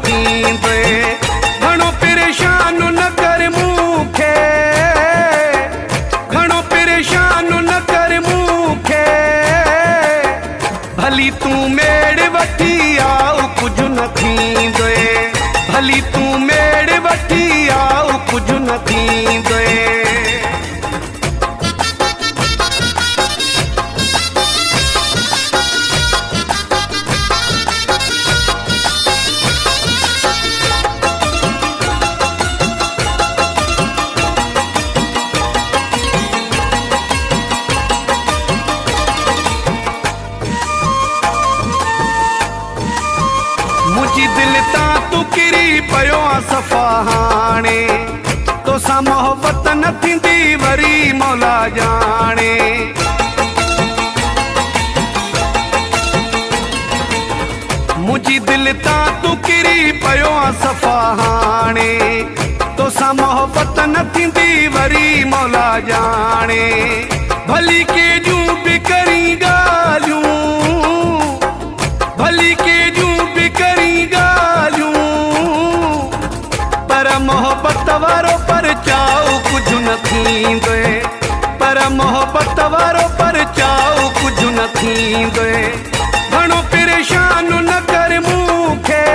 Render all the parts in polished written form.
थींदे। घणो परेशान न कर मूंखे, घणो परेशान न कर मूंखे, भली तूं मेड़ वठी आउ कुझ न थींदे। भली तूं मेड़ वठी आउ कुझ न थींदे। मुझी दिल तां तू किरी पयो आ सफ़ा हाणे, तोसां मोहब्बत न थींदी वरी मौला जाने। मुझी दिल तां तू किरी पयो आ सफ़ा हाणे, तोसां मोहब्बत न थींदी वरी मौला जाने। भली के जूं बि करी ॻाल्हियूं, भली के जूं बि करी ॻाल्हियूं, पर मोहब्बत वारो परचाऊ कुझ न थींदे। पर मोहब्बत वारो परचाऊ कुझ न थींदे। घणो परेशान न कर मूंखे,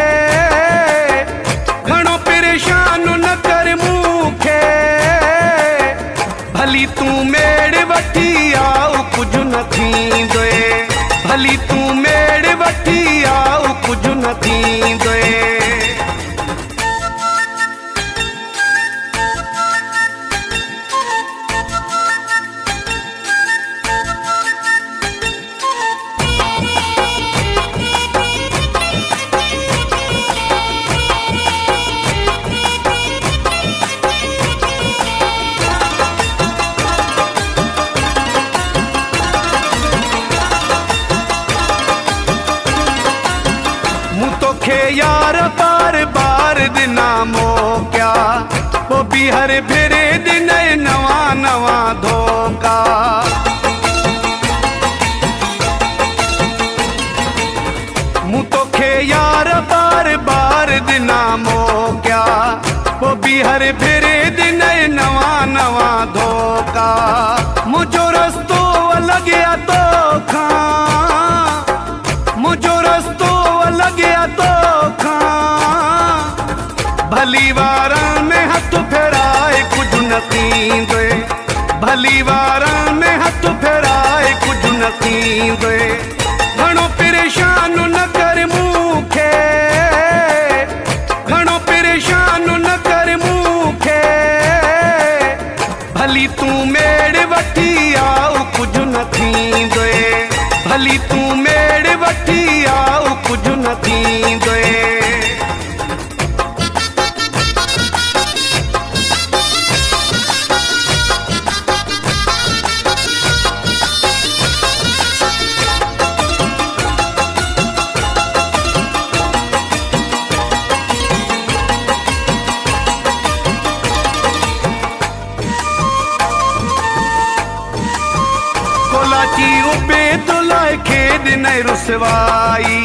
घणो परेशान न कर मूंखे, भली तूं मेड़ वठी आउ कुझ न थींदे। भली तूं मेड़ वठी आउ कुझ न थींदे। तोखे यार बार बार दिना मोकिया, पोइ बि हर भेरे दिन नवा नवा धोखा। मूं तोखे यार बार बार दिना मोकिया, पोइ बि हर भेरे दिन नवा नवा धोखा। मुंहिंजो रस्तो लॻिया तोखां, मुंहिंजो रस्तो लॻिया तोखां, भली वारनि में हथ फेराए कुझ न थींदे। भली वारनि में हथ फेराए कुझ न थींदे। घणो परेशान न कर मूंखे, घणो परेशान न कर मूंखे, भली तूं मेड़ वठी आउ कुझ न थींदे। भली तूं मेड़ वठी आउ कुझ न थींदे। कोलाची उबेदुल्ला खे ॾिनई रुसवाई,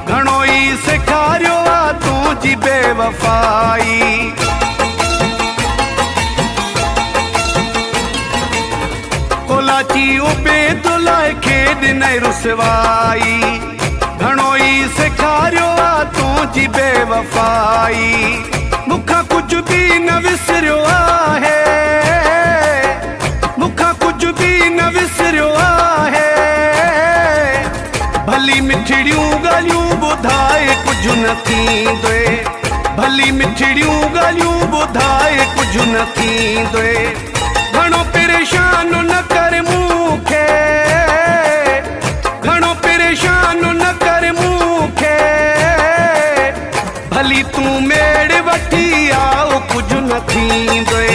घणो ई सेखारियो आ तुंहिंजी बेवफ़ाई। कोलाची उबेदुल्ला खे ॾिनई रुसवाई, घणो ई सेखारियो आ तुंहिंजी बेवफ़ाई। मूंखां कुझ बि न विसरियो आहे, मूंखां कुझ बि न विसरियो आहे, भली मिठड़ियूं ॻाल्हियूं ॿुधाए कुझ न थींदे। भली मिठड़ियूं ॻाल्हियूं ॿुधाए कुझ न थींदे। घणो परेशान न कर मूंखे, घणो परेशान न कर मूंखे, भली तूं मेड़ वठी आउ कुझ न थींदे।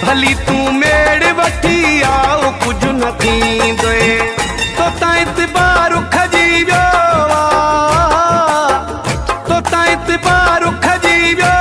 भली तूं मेड़ वठी आउ कुझ न थींदे। तोतां इतबार खजी वियो आ, तोतां इतबार खजी वियो